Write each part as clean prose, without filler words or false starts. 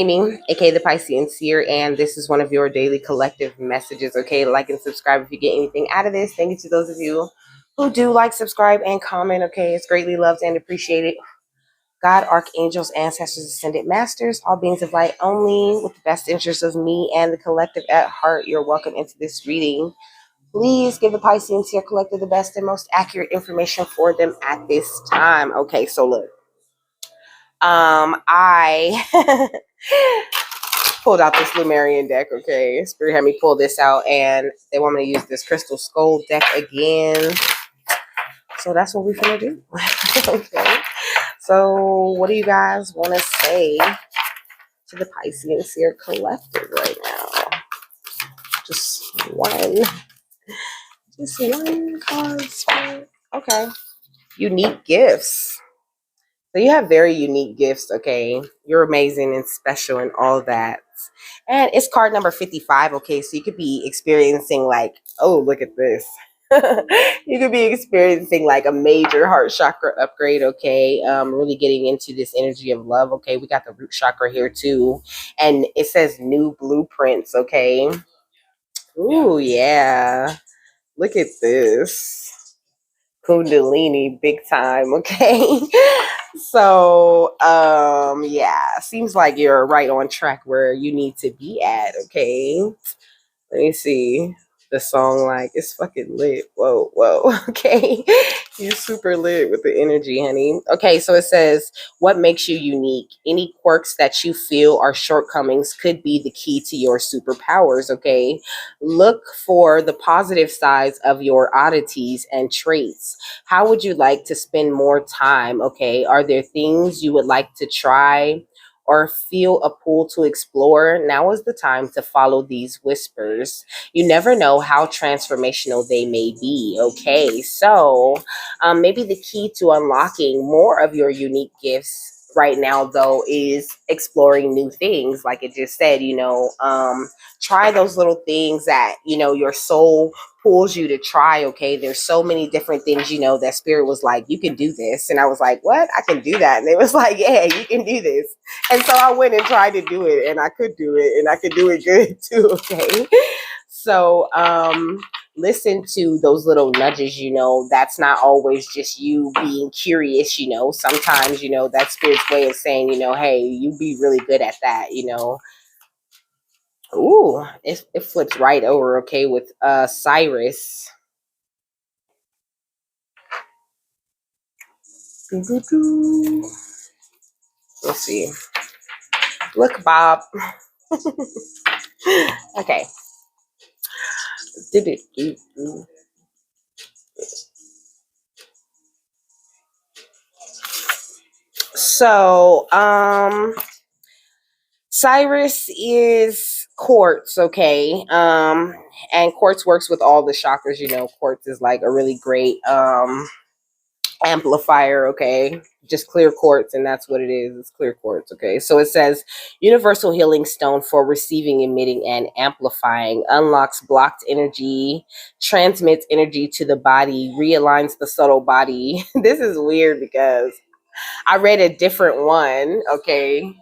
Mimi, aka the Piscean Seer, and this is one of your daily collective messages. Okay, like and subscribe if you get anything out of this. Thank you to those of you who do like, subscribe, and comment. Okay, it's greatly loved and appreciated. God, archangels, ancestors, ascended masters, all beings of light only, with the best interests of me and the collective at heart. You're welcome into this reading. Please give the Piscean Seer collective the best and most accurate information for them at this time. Okay, so look. I pulled out this Lumerian deck, okay? Spirit had me pull this out, and they want me to use this Crystal Skull deck again. So that's what we're gonna do. Okay. So what do you guys want to say to the Piscean Seer collective right now? Just one card, Spirit. Okay. Unique gifts. So you have very unique gifts, okay? You're amazing and special and all that. And it's card number 55, okay? So you could be experiencing like, oh, look at this. You could be experiencing like a major heart chakra upgrade, okay? Really getting into this energy of love, okay? We got the root chakra here too. And it says new blueprints, okay? Ooh, yeah. Look at this. Kundalini big time, okay? So yeah, seems like you're right on track where you need to be at, okay? Let me see. The song, like, it's fucking lit. Whoa, okay? You're super lit with the energy, honey. Okay, so it says, what makes you unique? Any quirks that you feel are shortcomings could be the key to your superpowers, okay? Look for the positive sides of your oddities and traits. How would you like to spend more time, okay? Are there things you would like to try or feel a pull to explore? Now is the time to follow these whispers. You never know how transformational they may be. Okay, so maybe the key to unlocking more of your unique gifts right now, though, is exploring new things. Like it just said, try those little things that, your soul pulls you to try. Okay, there's so many different things, that Spirit was like, you can do this. And I was like, what? I can do that. And it was like, yeah, you can do this. And so I went and tried to do it, and I could do it, and I could do it good too. Okay. So listen to those little nudges, that's not always just you being curious, sometimes, that's Spirit's way of saying, hey, you be really good at that, Ooh, it flips right over, okay, with Cyrus. Let's see. Look, Bob. Okay. So, Cyrus is quartz, okay? And quartz works with all the chakras, quartz is like a really great amplifier, okay? Just clear quartz, and that's what it is. It's clear quartz, okay? So it says universal healing stone for receiving, emitting, and amplifying, unlocks blocked energy, transmits energy to the body, realigns the subtle body. This is weird because I read a different one, okay?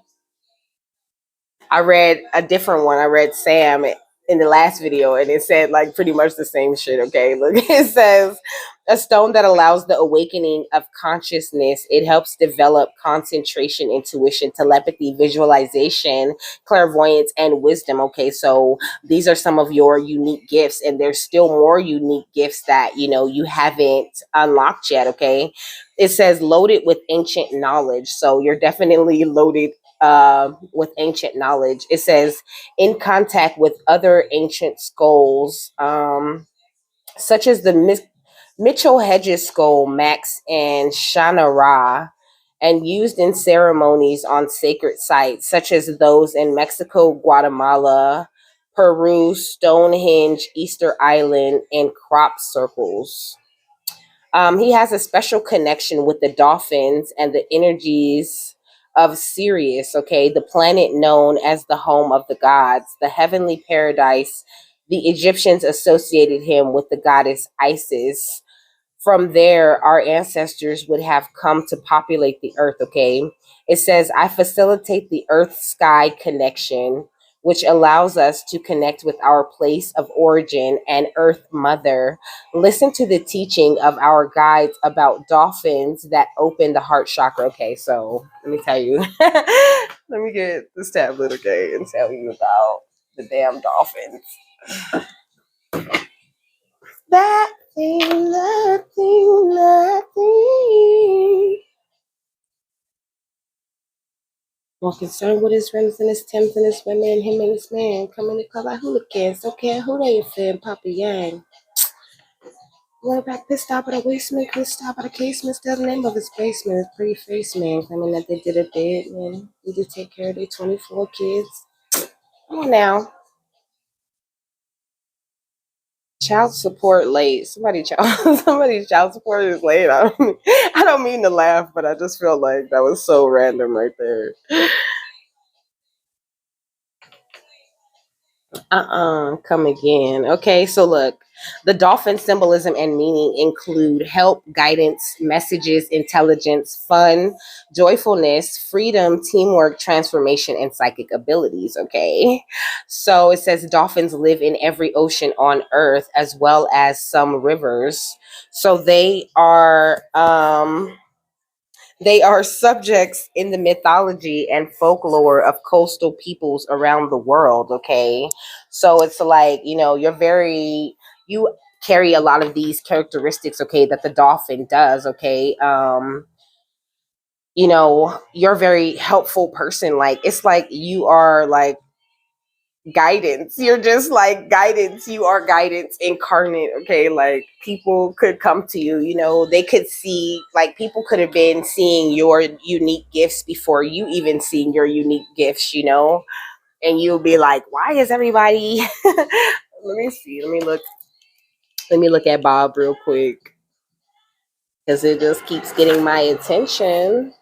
I read a different one. I read Sam in the last video, and it said like pretty much the same shit. Okay, look, it says a stone that allows the awakening of consciousness. It helps develop concentration, intuition, telepathy, visualization, clairvoyance, and wisdom. Okay, so these are some of your unique gifts, and there's still more unique gifts that you haven't unlocked yet. Okay, it says loaded with ancient knowledge, so you're definitely loaded with ancient knowledge. It says in contact with other ancient skulls, such as the Mitchell Hedges skull, Max and Shana Ra, and used in ceremonies on sacred sites, such as those in Mexico, Guatemala, Peru, Stonehenge, Easter Island, and crop circles. He has a special connection with the dolphins and the energies of Sirius, okay, the planet known as the home of the gods, the heavenly paradise. The Egyptians associated him with the goddess Isis. From there, our ancestors would have come to populate the earth, okay? It says, I facilitate the earth sky connection, which allows us to connect with our place of origin and Earth Mother. Listen to the teaching of our guides about dolphins that open the heart chakra. Okay, so let me tell you. Let me get this tablet, okay, and tell you about the damn dolphins. That thing, nothing, nothing. More concerned with his friends and his Timbs and his women, him and his man. Come in the club like hooligans. Don't care who they offend, Papa Yang. What back pissed out by the waistman, pissed out by the casement, still the name of his basement. His pretty face man, claiming that they did a bid, man. Need to take care of their 24 kids. Come on now. Child support late. Somebody's child support is late. I don't mean to laugh, but I just feel like that was so random right there. Come again. Okay, so look, the dolphin symbolism and meaning include help, guidance, messages, intelligence, fun, joyfulness, freedom, teamwork, transformation, and psychic abilities. Okay, so it says dolphins live in every ocean on earth as well as some rivers. So they are subjects in the mythology and folklore of coastal peoples around the world, okay? So it's like, you carry a lot of these characteristics, okay, that the dolphin does, okay? You're a very helpful person. Like, it's like you are like guidance. You're just like guidance. You are guidance incarnate. Okay. Like people could come to you, they could see, like people could have been seeing your unique gifts before you even seeing your unique gifts, and you'll be like, why is everybody let me see. Let me look at Bob real quick because it just keeps getting my attention.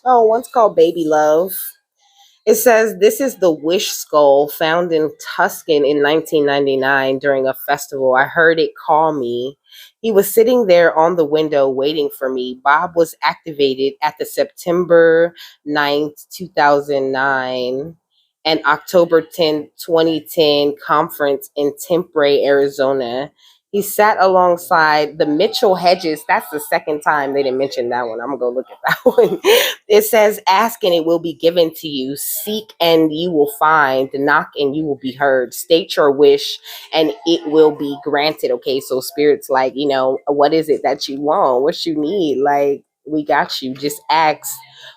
Oh, one's called Baby Love. It says this is the wish skull found in Tuscan in 1999 during a festival. I heard it call me. He was sitting there on the window waiting for me. Bob was activated at the September 9th, 2009 and October 10th, 2010 conference in Tempe, Arizona. He sat alongside the Mitchell Hedges. That's the second time they didn't mention that one. I'm going to go look at that one. It says, ask and it will be given to you. Seek and you will find. Knock and you will be heard. State your wish and it will be granted. Okay, so Spirit's like, what is it that you want? What you need? Like, we got you. Just ask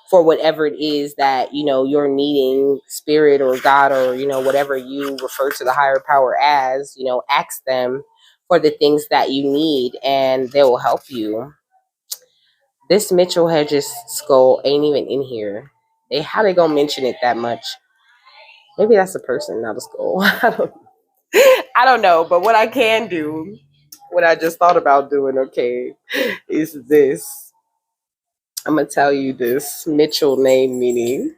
for whatever it is that, you're needing, Spirit or God or, whatever you refer to the higher power as, ask them for the things that you need and they will help you. This Mitchell Hedges skull ain't even in here. How they gonna mention it that much? Maybe that's a person, not a skull. I don't know. But what I can do, what I just thought about doing, okay, is this. I'm gonna tell you this Mitchell name meaning.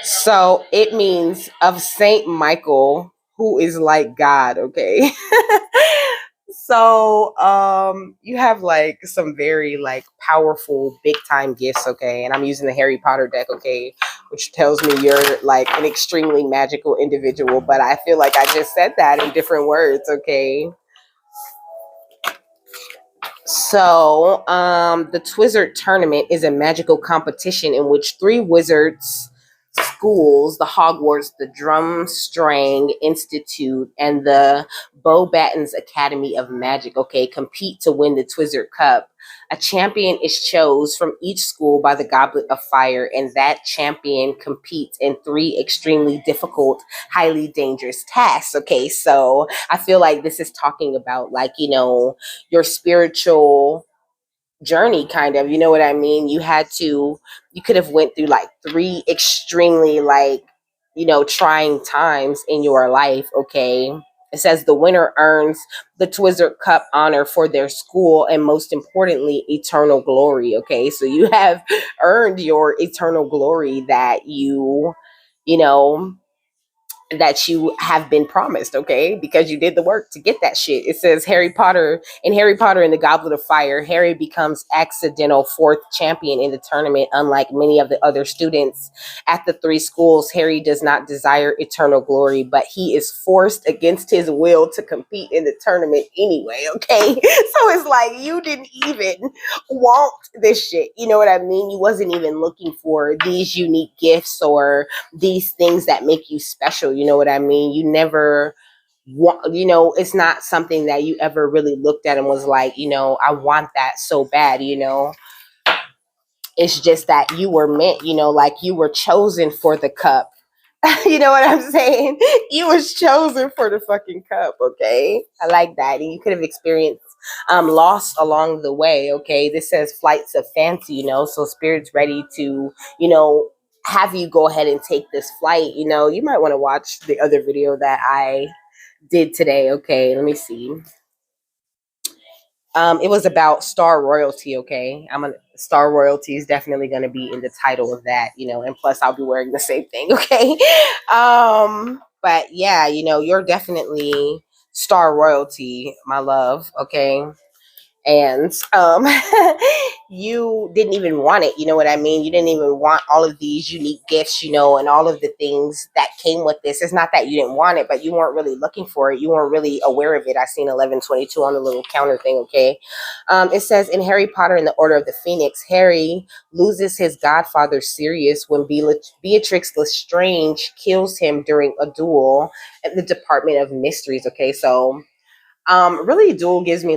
So it means of Saint Michael, who is like God, okay? So you have like some very like powerful big time gifts, okay? And I'm using the Harry Potter deck, okay, which tells me you're like an extremely magical individual, but I feel like I just said that in different words, okay? So, the Twizzard tournament is a magical competition in which three wizards schools, the Hogwarts, the Drumstring Institute, and the Beauxbatons Academy of Magic, okay, compete to win the Twizzard Cup. A champion is chose from each school by the Goblet of Fire, and that champion competes in three extremely difficult, highly dangerous tasks. Okay, so I feel like this is talking about like, your spiritual journey, kind of, you know what I mean? You could have went through like three extremely like, trying times in your life, okay? It says the winner earns the Twizzard Cup honor for their school and most importantly eternal glory, okay? So you have earned your eternal glory that you know that you have been promised, okay? Because you did the work to get that shit. It says Harry Potter and the Goblet of Fire, Harry becomes accidental fourth champion in the tournament. Unlike many of the other students at the three schools, Harry does not desire eternal glory, but he is forced against his will to compete in the tournament anyway, okay? So it's like you didn't even want this shit. You know what I mean? You wasn't even looking for these unique gifts or these things that make you special. You know what I mean? You never want, it's not something that you ever really looked at and was like, I want that so bad, It's just that you were meant, like you were chosen for the cup. You know what I'm saying? You was chosen for the fucking cup, okay? I like that. And you could have experienced loss along the way, okay? This says flights of fancy, so spirit's ready to, have you go ahead and take this flight. You might want to watch the other video that I did today, okay? Let me see. It was about star royalty, okay? Star royalty is definitely gonna be in the title of that, and plus I'll be wearing the same thing, okay? But yeah, you're definitely star royalty, my love, okay? And you didn't even want it, you know what I mean? You didn't even want all of these unique gifts, and all of the things that came with this. It's not that you didn't want it, but you weren't really looking for it. You weren't really aware of it. I seen 1122 on the little counter thing, okay? It says in Harry Potter and the Order of the Phoenix, Harry loses his godfather Sirius when Beatrix Lestrange kills him during a duel at the Department of Mysteries, okay? So really duel gives me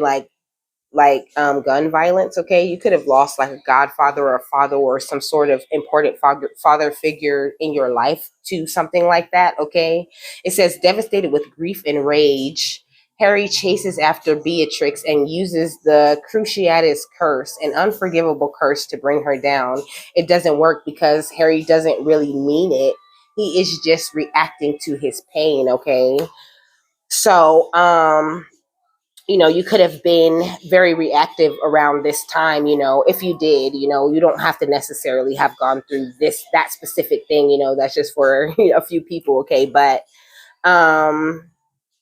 gun violence, okay? You could have lost like a godfather or a father or some sort of important father figure in your life to something like that, okay? It says devastated with grief and rage, Harry chases after Beatrix and uses the Cruciatus curse, an unforgivable curse, to bring her down. It doesn't work because Harry doesn't really mean it. He is just reacting to his pain, okay? So you could have been very reactive around this time, if you did, you don't have to necessarily have gone through that specific thing, that's just for a few people, okay? But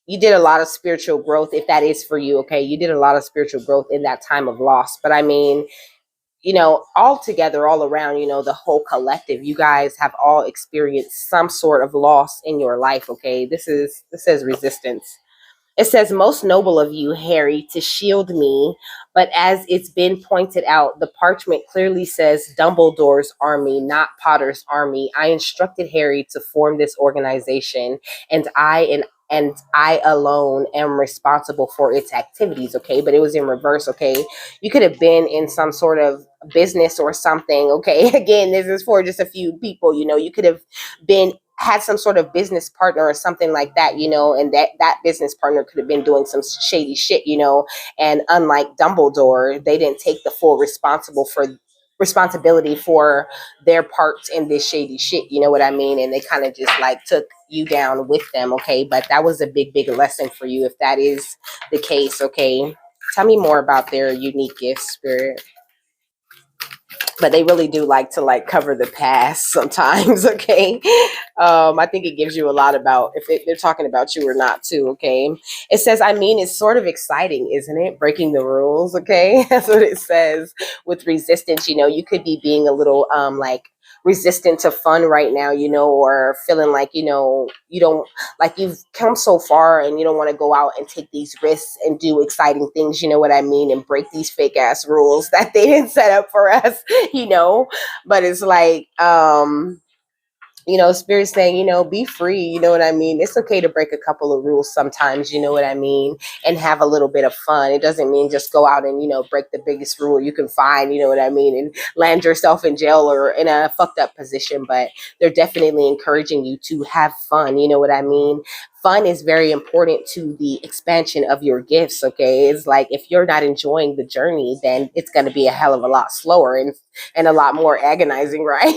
you did a lot of spiritual growth, if that is for you, okay? You did a lot of spiritual growth in that time of loss. But I mean, all together, all around, the whole collective, you guys have all experienced some sort of loss in your life, okay? This is resistance. It says, most noble of you, Harry, to shield me, but as it's been pointed out, the parchment clearly says Dumbledore's army, not Potter's army. I instructed Harry to form this organization, and I alone am responsible for its activities, okay? But it was in reverse, okay? You could have been in some sort of business or something, okay? Again, this is for just a few people, you could have had some sort of business partner or something like that, and that business partner could have been doing some shady shit, and unlike Dumbledore, they didn't take the full responsibility for their parts in this shady shit, you know what I mean? And they kind of just like took you down with them, okay? But that was a big lesson for you if that is the case, okay? Tell me more about their unique gifts, Spirit. But they really do like to cover the past sometimes, okay? I think it gives you a lot about if they're talking about you or not too, okay? It says, I mean, it's sort of exciting, isn't it? Breaking the rules, okay? That's what it says. With resistance, you could be being a little resistant to fun right now, or feeling like, you don't, like, you've come so far and you don't want to go out and take these risks and do exciting things, you know what I mean, and break these fake ass rules that they didn't set up for us, but it's like spirit saying, be free, you know what I mean? It's okay to break a couple of rules sometimes, you know what I mean, and have a little bit of fun. It doesn't mean just go out and, break the biggest rule you can find, you know what I mean, and land yourself in jail or in a fucked up position. But they're definitely encouraging you to have fun, you know what I mean? Fun is very important to the expansion of your gifts, okay? It's like if you're not enjoying the journey, then it's going to be a hell of a lot slower and a lot more agonizing, right?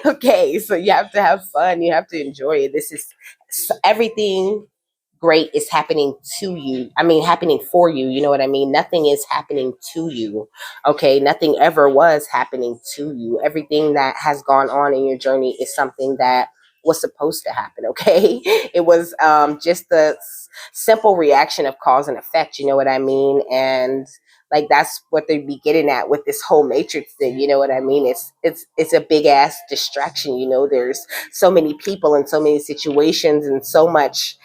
Okay, so you have to have fun, you have to enjoy it. This is everything great is happening to you. I mean, happening for you, you know what I mean? Nothing is happening to you, okay? Nothing ever was happening to you. Everything that has gone on in your journey is something that was supposed to happen. Okay, it was just the simple reaction of cause and effect. You know what I mean? And like that's what they be getting at with this whole matrix thing. You know what I mean? It's a big ass distraction. You know, there's so many people and so many situations and so much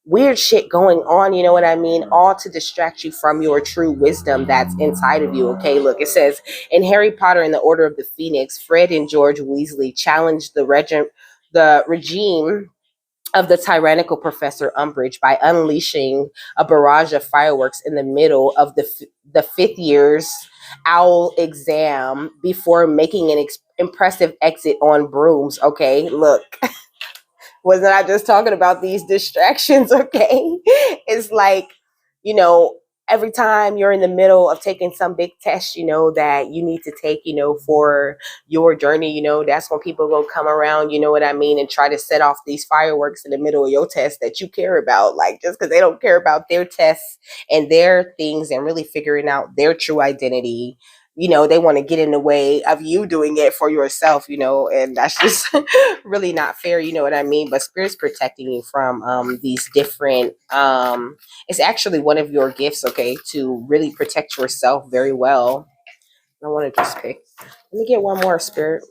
weird shit going on, you know what I mean? All to distract you from your true wisdom that's inside of you. Okay, look, it says in Harry Potter and the Order of the Phoenix, Fred and George Weasley challenged the regime of the tyrannical Professor Umbridge by unleashing a barrage of fireworks in the middle of the fifth year's owl exam before making an impressive exit on brooms. Okay, look, wasn't I just talking about these distractions? Okay. It's like, you know, every time you're in the middle of taking some big test, you know, that you need to take, you know, for your journey, you know, that's when people will come around, you know what I mean, and try to set off these fireworks in the middle of your test that you care about, like just because they don't care about their tests and their things and really figuring out their true identity. You know, they want to get in the way of you doing it for yourself, you know, and that's just really not fair, you know what I mean? But spirit's protecting you from these different it's actually one of your gifts, okay, to really protect yourself very well. I want to just pick. Let me get one more, spirit.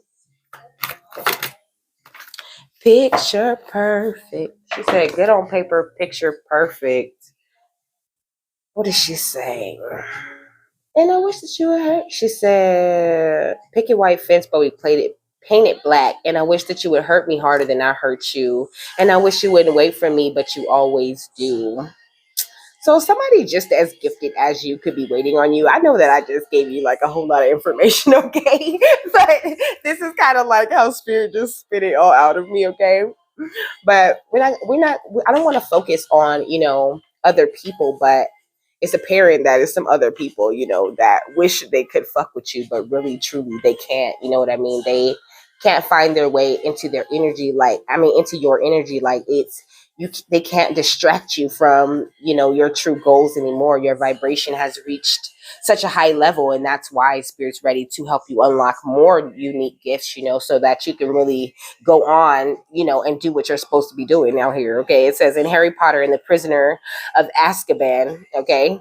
Picture perfect. She said, "Good on paper, picture perfect." What is she saying? And I wish that you were hurt. She said, "Picket white fence, but we played it painted black. And I wish that you would hurt me harder than I hurt you. And I wish you wouldn't wait for me, but you always do." So somebody just as gifted as you could be waiting on you. I know that I just gave you like a whole lot of information, okay? But this is kind of like how spirit just spit it all out of me, okay? But I don't want to focus on, you know, other people, but it's apparent that it's some other people, you know, that wish they could fuck with you, but really truly they can't. You know what I mean? They can't find their way into their energy, like I mean into your energy, like it's you they can't distract you from, you know, your true goals anymore. Your vibration has reached such a high level, and that's why spirit's ready to help you unlock more unique gifts, you know, so that you can really go on, you know, and do what you're supposed to be doing out here. Okay, it says in Harry Potter and the Prisoner of Azkaban, okay,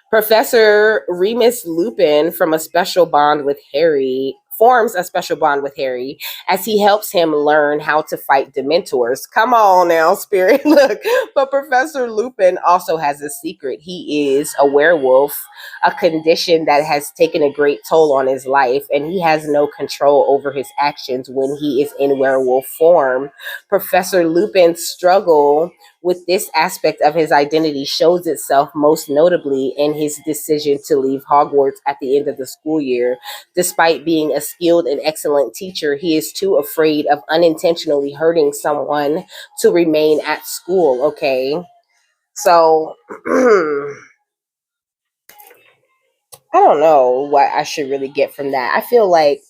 Professor Remus Lupin from a special bond with Harry forms a special bond with Harry as he helps him learn how to fight Dementors. Come on now, spirit. Look, but Professor Lupin also has a secret. He is a werewolf, a condition that has taken a great toll on his life, and he has no control over his actions when he is in werewolf form. Professor Lupin's struggle with this aspect of his identity shows itself most notably in his decision to leave Hogwarts at the end of the school year. Despite being a skilled and excellent teacher, he is too afraid of unintentionally hurting someone to remain at school. Okay. So I don't know what I should really get from that. I feel like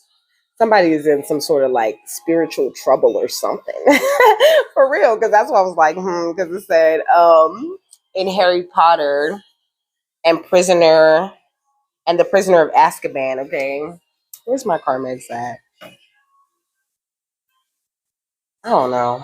somebody is in some sort of like spiritual trouble or something. For real, because that's what I was like, because it said in Harry Potter and Prisoner and the Prisoner of Azkaban, okay. Where's my Carmex at? I don't know.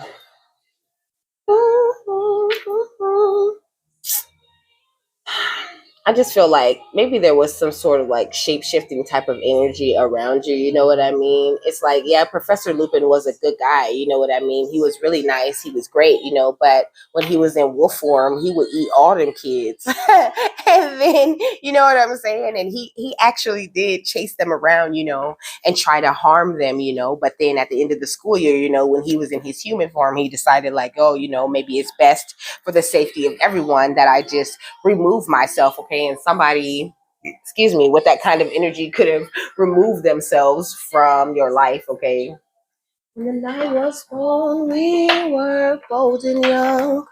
I just feel like maybe there was some sort of like shape shifting type of energy around you. You know what I mean? It's like, yeah, Professor Lupin was a good guy. You know what I mean? He was really nice. He was great, you know, but when he was in wolf form, he would eat all them kids. And then, you know what I'm saying? And he actually did chase them around, you know, and try to harm them, you know. But then at the end of the school year, you know, when he was in his human form, he decided like, oh, you know, maybe it's best for the safety of everyone that I just remove myself, okay? And somebody, excuse me, with that kind of energy could have removed themselves from your life, okay? When the night was cold, we were bold and young.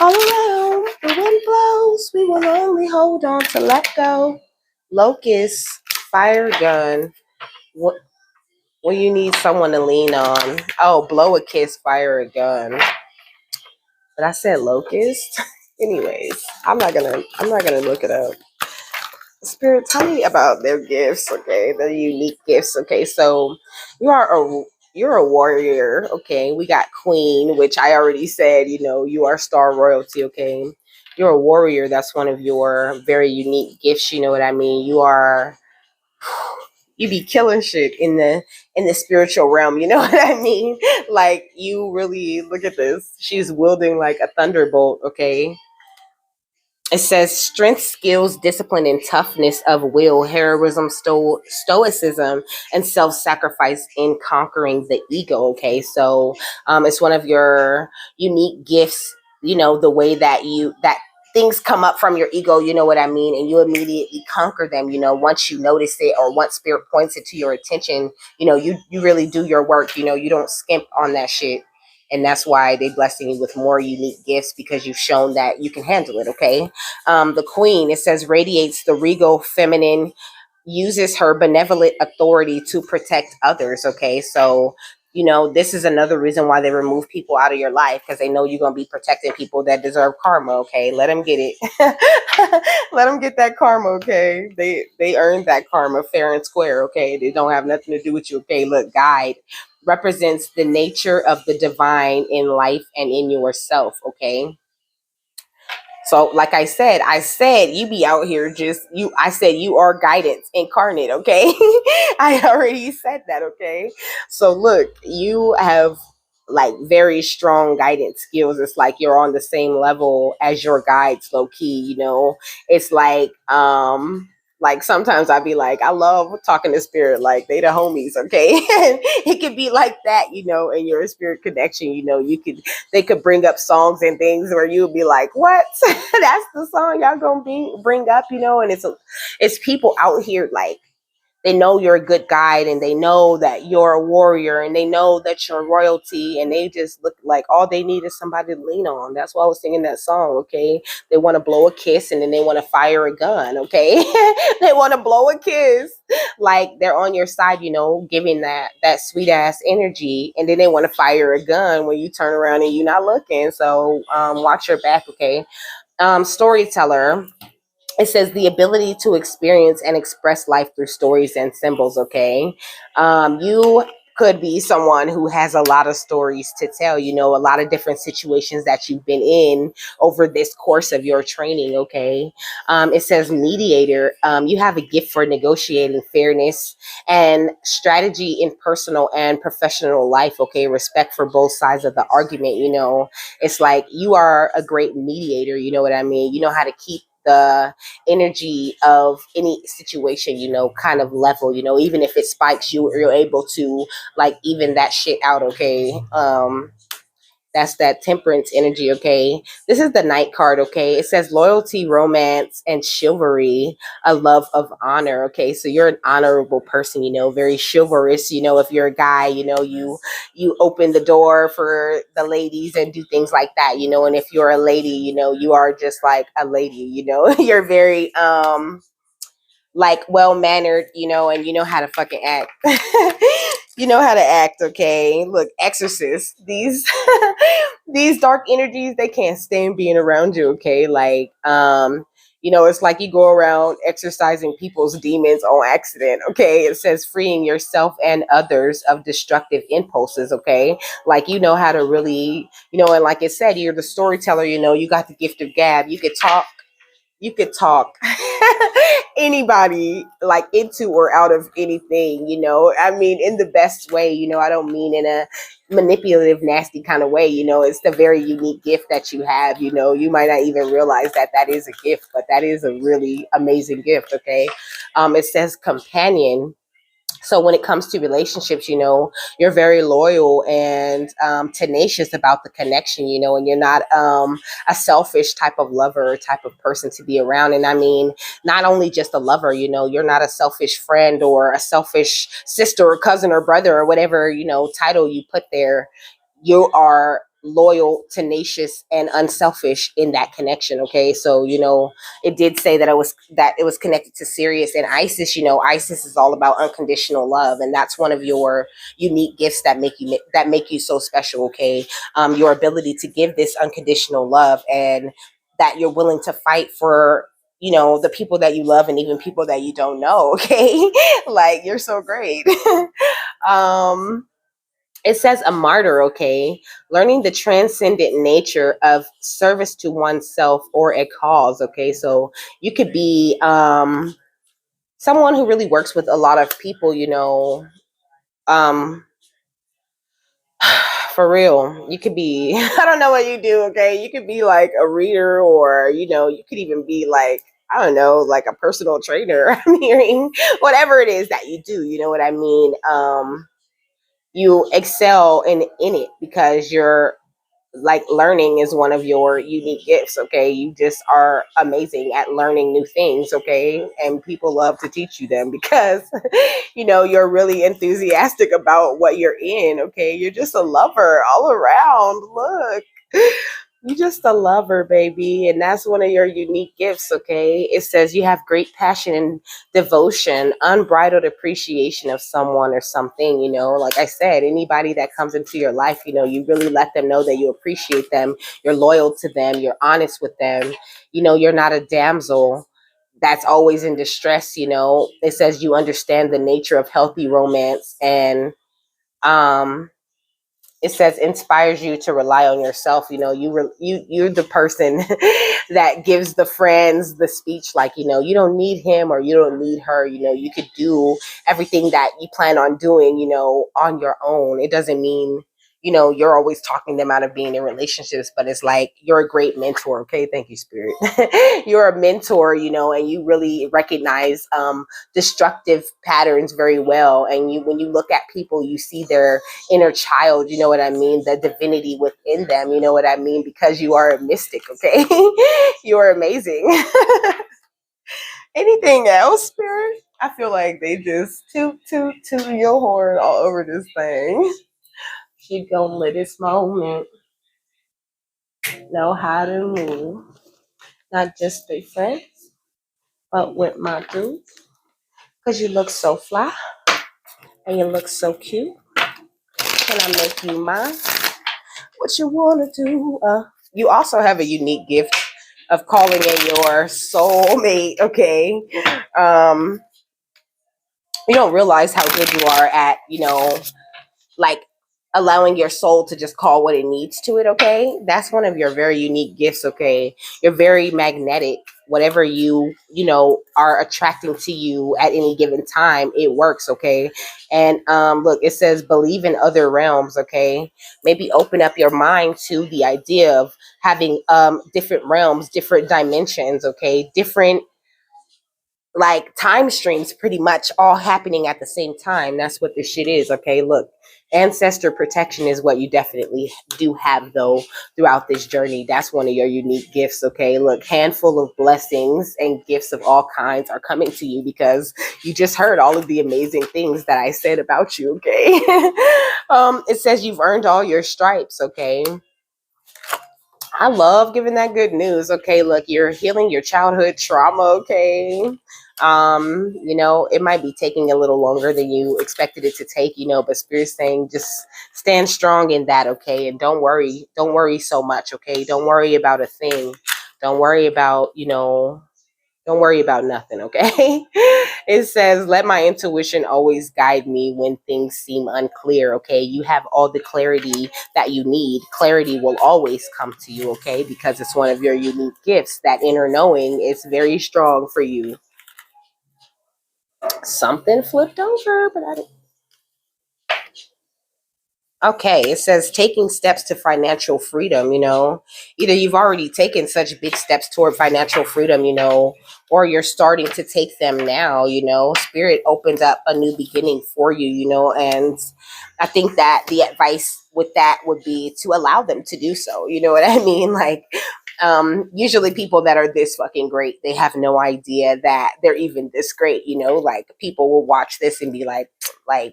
All around, the wind blows, we will only hold on to let go. Locust, fire gun. What? Well, you need someone to lean on. Oh, blow a kiss, fire a gun. But I said locust. Anyways, I'm not gonna look it up. Spirit, tell me about their gifts, okay? Their unique gifts, okay? So you are you're a warrior, okay? We got queen, which I already said, you are star royalty, okay? You're a warrior. That's one of your very unique gifts, you know what I mean? You be killing shit in the spiritual realm, you know what I mean? Like you really look at this. She's wielding like a thunderbolt, okay? It says strength, skills, discipline, and toughness of will, heroism, stoicism, and self-sacrifice in conquering the ego. Okay, so it's one of your unique gifts. The way that things come up from your ego. You know what I mean, and you immediately conquer them. Once you notice it or once spirit points it to your attention. You really do your work. You don't skimp on that shit, and that's why they blessing you with more unique gifts because you've shown that you can handle it. Okay, the queen, it says, radiates the regal feminine, uses her benevolent authority to protect others. Okay, so this is another reason why they remove people out of your life, because they know you're going to be protecting people that deserve karma. Okay, let them get it. Let them get that karma. Okay, they earned that karma fair and square. Okay, they don't have nothing to do with you. Okay, look, guide represents the nature of the divine in life and in yourself. Okay, so, like I said you be out here just you. I said you are guidance incarnate. Okay, I already said that. Okay, so look, you have like very strong guidance skills. It's like you're on the same level as your guides, low key. It's like sometimes I'd be like, I love talking to spirit, like they the homies, okay? And it could be like that, in your spirit connection, they could bring up songs and things where you'd be like, what? That's the song y'all gonna bring up, and it's people out here like they know you're a good guide and they know that you're a warrior and they know that you're royalty, and they just look like all they need is somebody to lean on. That's why I was singing that song. Okay, they want to blow a kiss and then they want to fire a gun. Okay, they want to blow a kiss, like they're on your side, giving that sweet ass energy, and then they want to fire a gun when you turn around and you're not looking. So watch your back. Okay, storyteller, it says the ability to experience and express life through stories and symbols. Okay, you could be someone who has a lot of stories to tell, a lot of different situations that you've been in over this course of your training. Okay, it says mediator, you have a gift for negotiating fairness and strategy in personal and professional life. Okay, respect for both sides of the argument. It's like you are a great mediator. You know what I mean? You know how to keep the energy of any situation, kind of level, even if it spikes, you're able to like even that shit out. Okay, that's that temperance energy. Okay, this is the Knight card. Okay, it says loyalty, romance, and chivalry, a love of honor. Okay, so you're an honorable person, very chivalrous. If you're a guy, you open the door for the ladies and do things like that. And if you're a lady, you are just like a lady. You're very like well mannered, and you know how to fucking act. You know how to act. Okay, look, exorcist, these these dark energies, they can't stand being around you. Okay, like it's like you go around exercising people's demons on accident. Okay, it says freeing yourself and others of destructive impulses. Okay, like you know how to really, and like it said, you're the storyteller. You got the gift of gab. You could talk anybody like into or out of anything. I mean, in the best way. I don't mean in a manipulative, nasty kind of way. It's the very unique gift that you have. You might not even realize that that is a gift, but that is a really amazing gift. Okay, it says companion. So when it comes to relationships, you're very loyal and tenacious about the connection, and you're not a selfish type of lover, type of person to be around. And I mean, not only just a lover, you're not a selfish friend or a selfish sister or cousin or brother or whatever, title you put there. You are loyal, tenacious, and unselfish in that connection. Okay, so it did say that it was connected to Sirius and Isis. Isis is all about unconditional love, and that's one of your unique gifts that make you so special. Okay, your ability to give this unconditional love, and that you're willing to fight for the people that you love and even people that you don't know. Okay, like you're so great. um It says a martyr, okay? Learning the transcendent nature of service to oneself or a cause, okay? So you could be someone who really works with a lot of people, um for real. You could be I don't know what you do, okay? You could be like a reader, or you could even be like, I don't know, like a personal trainer. I'm hearing whatever it is that you do, you know what I mean? You excel in it because you're like, learning is one of your unique gifts, okay? You just are amazing at learning new things, okay? And people love to teach you them because you're really enthusiastic about what you're in, okay? You're just a lover all around. Look, you're just a lover, baby, and that's one of your unique gifts, okay? It says you have great passion and devotion, unbridled appreciation of someone or something, like I said, anybody that comes into your life, you really let them know that you appreciate them, you're loyal to them, you're honest with them, you're not a damsel that's always in distress. It says you understand the nature of healthy romance, and it says inspires you to rely on yourself. You're the person that gives the friends the speech, like, you don't need him or you don't need her. You could do everything that you plan on doing, on your own. It doesn't mean you're always talking them out of being in relationships, but it's like you're a great mentor. Okay, thank you, Spirit. You're a mentor, and you really recognize destructive patterns very well. And when you look at people, you see their inner child, you know what I mean? The divinity within them, you know what I mean? Because you are a mystic, okay? You are amazing. Anything else, Spirit? I feel like they just toot your horn all over this thing. She gonna let this moment know how to move. Not just be friends, but with my dudes. Cause you look so fly and you look so cute. Can I make you mine? What you wanna do? You also have a unique gift of calling in your soulmate. Okay, um, you don't realize how good you are at like allowing your soul to just call what it needs to it. Okay, that's one of your very unique gifts. Okay, you're very magnetic. Whatever are attracting to you at any given time, it works. Okay, and look, it says believe in other realms. Okay, maybe open up your mind to the idea of having different realms, different dimensions. Okay, different like time streams, pretty much all happening at the same time. That's what this shit is. Okay, look, ancestor protection is what you definitely do have though throughout this journey. That's one of your unique gifts. Okay, look, handful of blessings and gifts of all kinds are coming to you because you just heard all of the amazing things that I said about you. Okay. It says you've earned all your stripes. Okay, I love giving that good news. Okay, look, you're healing your childhood trauma. Okay, it might be taking a little longer than you expected it to take, but Spirit's saying just stand strong in that. Okay, and don't worry so much. Okay, don't worry about a thing. Don't worry about don't worry about nothing, okay? It says, let my intuition always guide me when things seem unclear, okay? You have all the clarity that you need. Clarity will always come to you, okay? Because it's one of your unique gifts. That inner knowing is very strong for you. Something flipped over, but I didn't. Okay, it says taking steps to financial freedom, Either you've already taken such big steps toward financial freedom, or you're starting to take them now, Spirit opens up a new beginning for you, and I think that the advice with that would be to allow them to do so. You know what I mean? Like, usually people that are this fucking great, they have no idea that they're even this great, like people will watch this and be like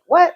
what?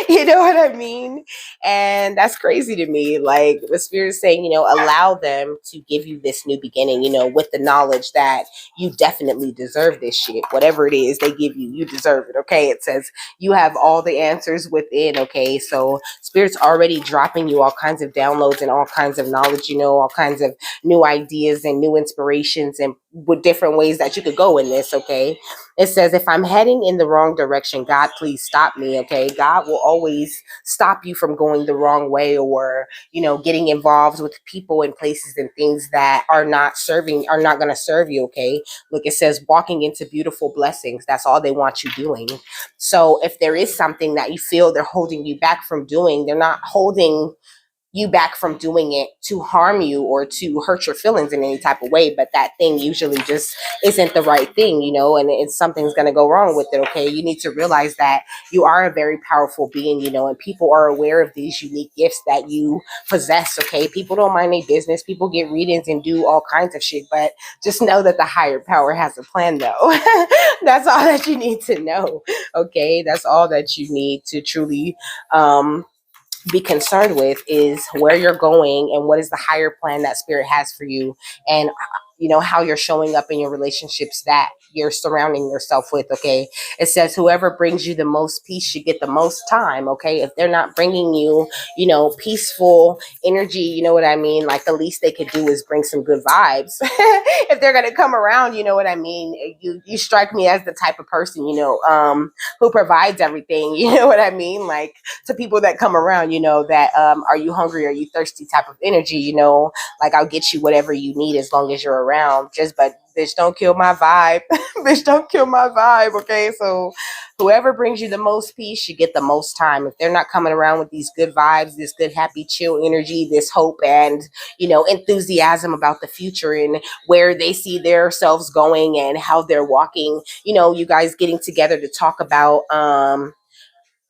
You know what I mean? And that's crazy to me. Like the Spirit is saying, allow them to give you this new beginning, with the knowledge that you definitely deserve this shit. Whatever it is they give you, you deserve it. Okay. It says you have all the answers within. Okay. So Spirit's already dropping you all kinds of downloads and all kinds of knowledge, all kinds of new ideas and new inspirations and with different ways that you could go in this, okay? It says, if I'm heading in the wrong direction, God, please stop me, okay? God will always stop you from going the wrong way, or, getting involved with people and places and things that are not going to serve you, okay? Look, it says walking into beautiful blessings. That's all they want you doing. So if there is something that you feel they're holding you back from doing, they're not holding you back from doing it to harm you or to hurt your feelings in any type of way, but that thing usually just isn't the right thing, and it's something's going to go wrong with it, okay? You need to realize that you are a very powerful being, and people are aware of these unique gifts that you possess, okay? People don't mind their business. People get readings and do all kinds of shit, but just know that the higher power has a plan, though. That's all that you need to know, okay? That's all that you need to truly be concerned with, is where you're going and what is the higher plan that spirit has for you, and how you're showing up in your relationships that you're surrounding yourself with, okay? It says whoever brings you the most peace should get the most time, okay? If they're not bringing you peaceful energy, you know what I mean, like the least they could do is bring some good vibes. If they're going to come around, you know what I mean, you strike me as the type of person, who provides everything, you know what I mean, like to people that come around, that are you hungry, are you thirsty type of energy, like I'll get you whatever you need as long as you're around. But bitch, don't kill my vibe. Bitch, don't kill my vibe, okay? So whoever brings you the most peace should get the most time. If they're not coming around with these good vibes, this good, happy, chill energy, this hope and, enthusiasm about the future and where they see themselves going and how they're walking, you guys getting together to talk about,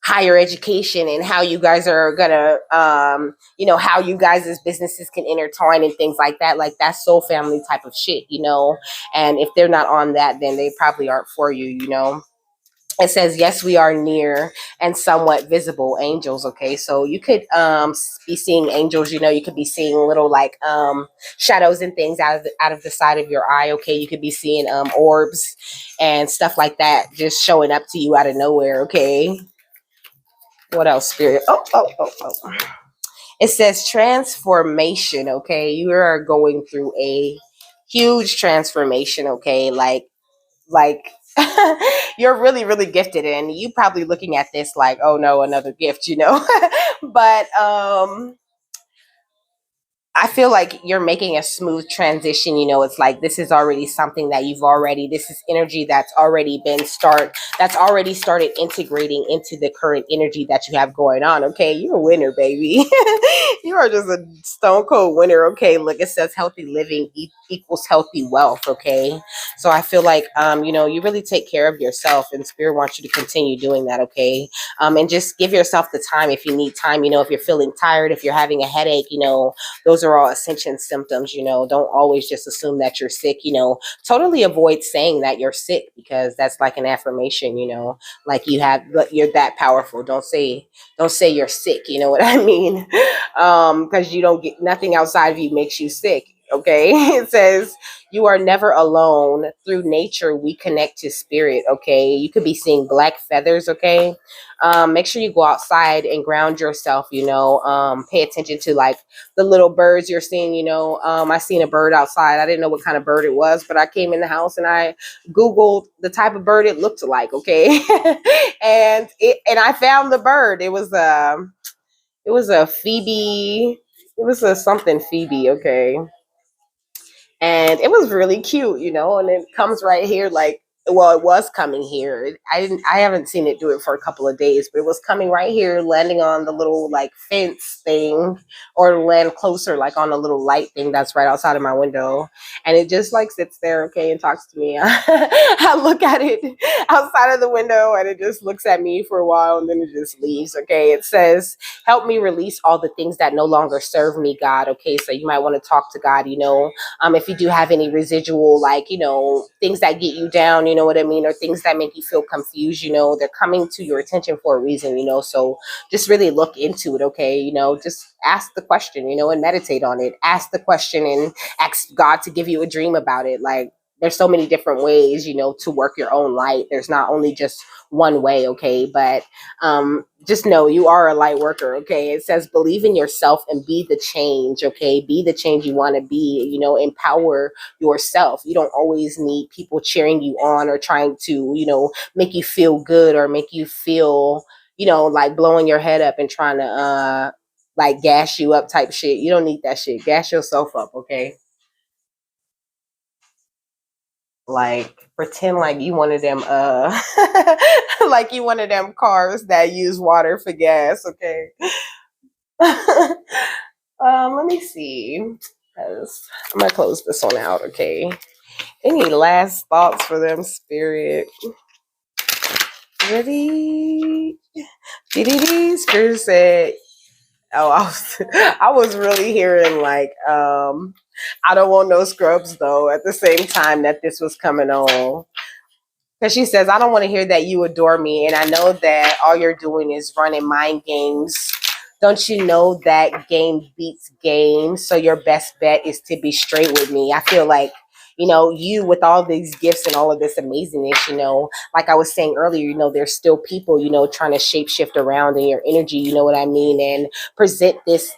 higher education and how you guys are gonna how you guys' businesses can intertwine and things like that, like that's soul family type of shit, and if they're not on that, then they probably aren't for you. It says, yes, we are near and somewhat visible angels, okay? So you could be seeing angels, you could be seeing little like shadows and things out of the side of your eye, okay? You could be seeing orbs and stuff like that just showing up to you out of nowhere, okay? What else, spirit? Oh. It says transformation, okay? You are going through a huge transformation, okay? Like you're really, really gifted, and you probably looking at this like, oh no, another gift, but I feel like you're making a smooth transition. It's like this is already something that this is energy that's already started integrating into the current energy that you have going on. Okay, you're a winner, baby. You are just a stone cold winner. Okay, look, it says healthy living equals healthy wealth. Okay, so I feel like you really take care of yourself, and spirit wants you to continue doing that. Okay, and just give yourself the time if you need time. If you're feeling tired, if you're having a headache, those are all ascension symptoms. Don't always just assume that you're sick. Totally avoid saying that you're sick, because that's like an affirmation, like you're that powerful. Don't say you're sick, you know what I mean? Because you don't get, nothing outside of you makes you sick. Okay. It says you are never alone. Through nature we connect to spirit. Okay, you could be seeing black feathers. Okay, make sure you go outside and ground yourself. Pay attention to like the little birds you're seeing. I seen a bird outside. I didn't know what kind of bird it was, but I came in the house and I googled the type of bird it looked like. Okay. and I found the bird. It was a Phoebe. It was a something Phoebe. Okay, and it was really cute, and it comes right here, like, well, it was coming here. I haven't seen it do it for a couple of days, but it was coming right here, landing on the little like fence thing, or land closer like on a little light thing that's right outside of my window, and it just like sits there, okay, and talks to me. I look at it outside of the window, and it just looks at me for a while, and then it just leaves. Okay, it says, help me release all the things that no longer serve me, God. Okay, so you might want to talk to God, if you do have any residual, like, things that get you down, you know what I mean, or things that make you feel confused, they're coming to your attention for a reason, so just really look into it. Okay, just ask the question, and meditate on it. Ask the question and ask God to give you a dream about it. Like, there's so many different ways, to work your own light. There's not only just one way, okay? But just know you are a light worker, okay? It says believe in yourself and be the change, okay? Be the change you want to be, empower yourself. You don't always need people cheering you on or trying to, make you feel good or make you feel, like blowing your head up and trying to like gas you up type shit. You don't need that shit. Gas yourself up, okay? Like pretend like you one of them like you one of them cars that use water for gas, okay? Let me see. 'Cause I'm gonna close this one out, okay? Any last thoughts for them, spirit? Ready? Spirit said, oh, I was really hearing like, I don't want no scrubs though, at the same time that this was coming on. Because she says, I don't want to hear that you adore me. And I know that all you're doing is running mind games. Don't you know that game beats game? So your best bet is to be straight with me. I feel like, you with all these gifts and all of this amazingness, like I was saying earlier, there's still people, trying to shape shift around in your energy, you know what I mean? And present this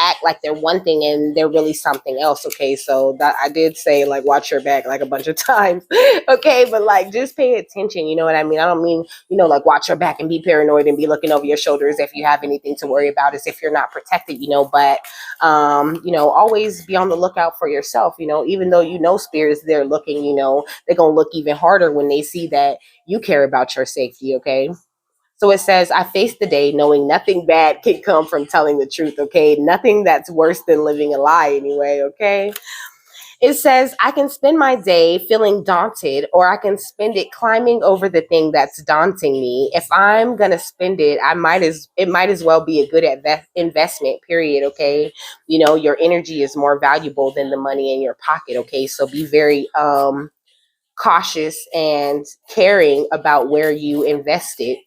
act like they're one thing and they're really something else. Okay, so that I did say like watch your back like a bunch of times. Okay, but like just pay attention, you know what I mean? I don't mean, like watch your back and be paranoid and be looking over your shoulders if you have anything to worry about, as if you're not protected, but always be on the lookout for yourself, even though spirits they're looking, they're gonna look even harder when they see that you care about your safety, okay? So it says, I face the day knowing nothing bad can come from telling the truth, okay? Nothing that's worse than living a lie, anyway, okay? It says, I can spend my day feeling daunted, or I can spend it climbing over the thing that's daunting me. If I'm going to spend it, it might as well be a good investment, period, okay? Your energy is more valuable than the money in your pocket, okay? So be very cautious and caring about where you invest it.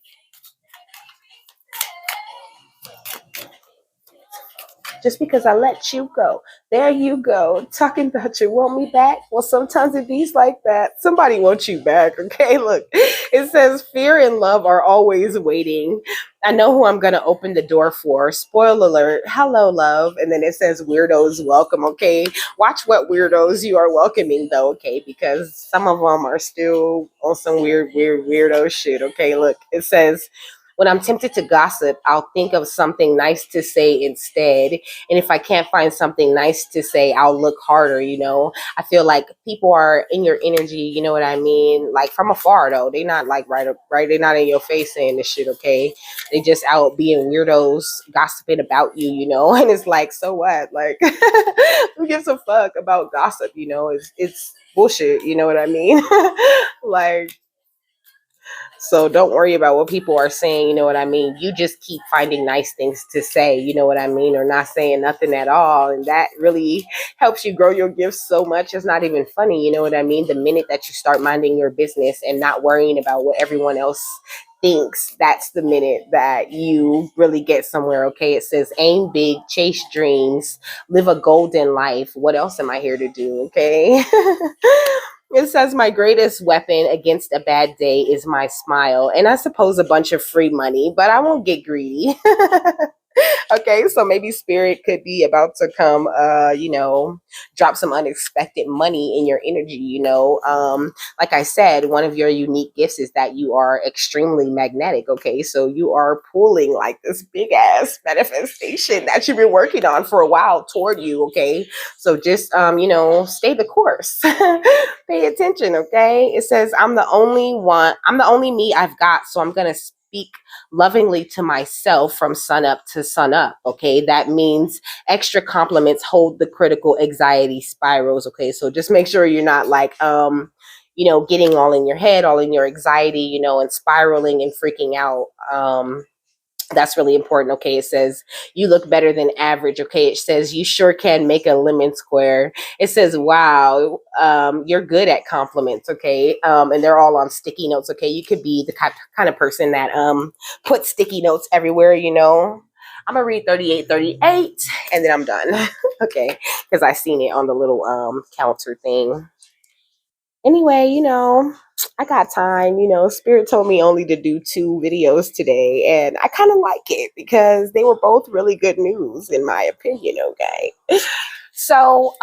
Just because I let you go. There you go. Talking about you want me back? Well, sometimes it be like that. Somebody wants you back, okay? Look, it says fear and love are always waiting. I know who I'm going to open the door for. Spoiler alert. Hello, love. And then it says weirdos welcome, okay? Watch what weirdos you are welcoming, though, okay? Because some of them are still on some weirdo shit, okay? Look, it says, when I'm tempted to gossip, I'll think of something nice to say instead. And if I can't find something nice to say, I'll look harder, I feel like people are in your energy, you know what I mean? Like from afar though. They not like right up right, they're not in your face saying this shit, okay? They just out being weirdos, gossiping about you, and it's like, so what? Like who gives a fuck about gossip, It's bullshit, you know what I mean? Like, so don't worry about what people are saying, you know what I mean? You just keep finding nice things to say, you know what I mean? Or not saying nothing at all. And that really helps you grow your gifts so much. It's not even funny, you know what I mean? The minute that you start minding your business and not worrying about what everyone else thinks, that's the minute that you really get somewhere, okay? It says aim big, chase dreams, live a golden life. What else am I here to do, okay? It says my greatest weapon against a bad day is my smile. And I suppose a bunch of free money, but I won't get greedy. Okay, so maybe spirit could be about to come, drop some unexpected money in your energy, like I said, one of your unique gifts is that you are extremely magnetic, okay? So you are pulling like this big ass manifestation that you've been working on for a while toward you, okay? So just, stay the course. Pay attention, okay? It says, I'm the only me I've got, so I'm going to speak lovingly to myself from sun up to sun up, okay? That means extra compliments hold the critical anxiety spirals, okay? So just make sure you're not like getting all in your head, all in your anxiety, and spiraling and freaking out. That's really important, okay? It says you look better than average, okay? It says you sure can make a lemon square. It says, wow, you're good at compliments, okay? And they're all on sticky notes, okay? You could be the kind of person that puts sticky notes everywhere, I'm gonna read 3838 and then I'm done. Okay, because I seen it on the little counter thing. Anyway, I got time. Spirit told me only to do 2 videos today, and I kind of like it because they were both really good news, in my opinion. Okay. So,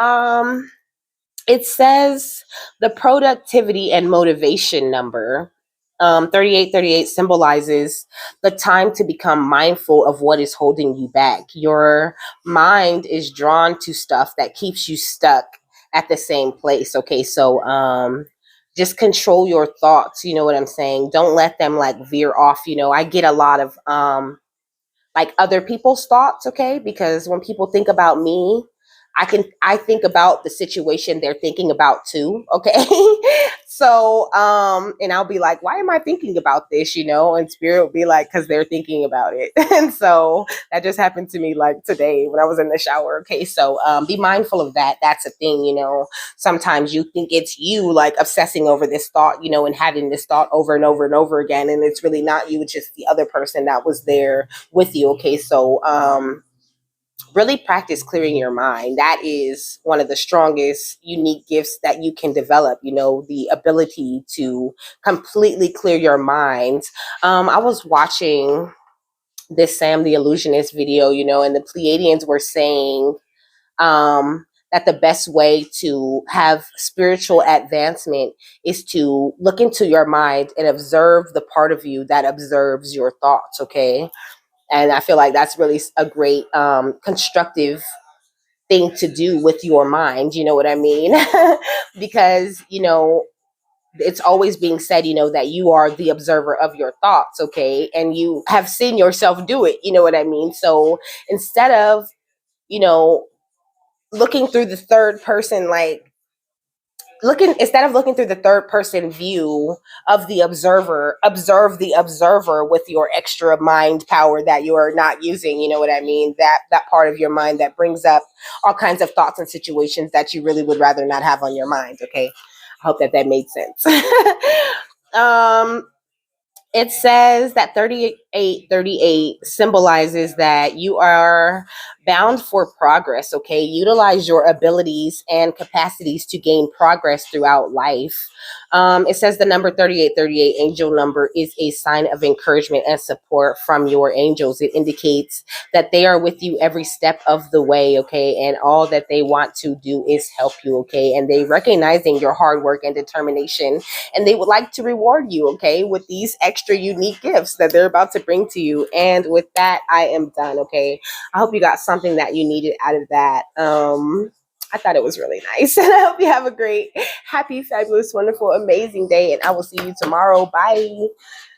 it says the productivity and motivation number. 3838 symbolizes the time to become mindful of what is holding you back. Your mind is drawn to stuff that keeps you stuck at the same place. Okay, so just control your thoughts. You know what I'm saying? Don't let them like veer off. I get a lot of like other people's thoughts, okay? Because when people think about me, I think about the situation they're thinking about too, okay? So and I'll be like, why am I thinking about this, and spirit will be like, because they're thinking about it. And so that just happened to me like today when I was in the shower. Okay, so be mindful of that. That's a thing. Sometimes you think it's you like obsessing over this thought, and having this thought over and over and over again, and it's really not you, it's just the other person that was there with you. Okay, so really practice clearing your mind. That is one of the strongest unique gifts that you can develop, the ability to completely clear your mind. I was watching this Sam the Illusionist video, and the Pleiadians were saying that the best way to have spiritual advancement is to look into your mind and observe the part of you that observes your thoughts. Okay, and I feel like that's really a great constructive thing to do with your mind. You know what I mean? Because it's always being said, that you are the observer of your thoughts. Okay, and you have seen yourself do it. You know what I mean? So instead of you know looking through the third person, like looking instead of looking through the third person view of the observer, observe the observer with your extra mind power that you are not using. You know what I mean? That part of your mind that brings up all kinds of thoughts and situations that you really would rather not have on your mind. Okay, I hope that made sense. um it says that 3838 symbolizes that you are bound for progress. Okay, utilize your abilities and capacities to gain progress throughout life. It says the number 3838 angel number is a sign of encouragement and support from your angels. It indicates that they are with you every step of the way. Okay, and all that they want to do is help you. Okay, and they recognizing your hard work and determination, and they would like to reward you, okay, with these extra unique gifts that they're about to bring to you. And with that, I am done. Okay, I hope you got something that you needed out of that. I thought it was really nice. And I hope you have a great, happy, fabulous, wonderful, amazing day, and I will see you tomorrow. Bye.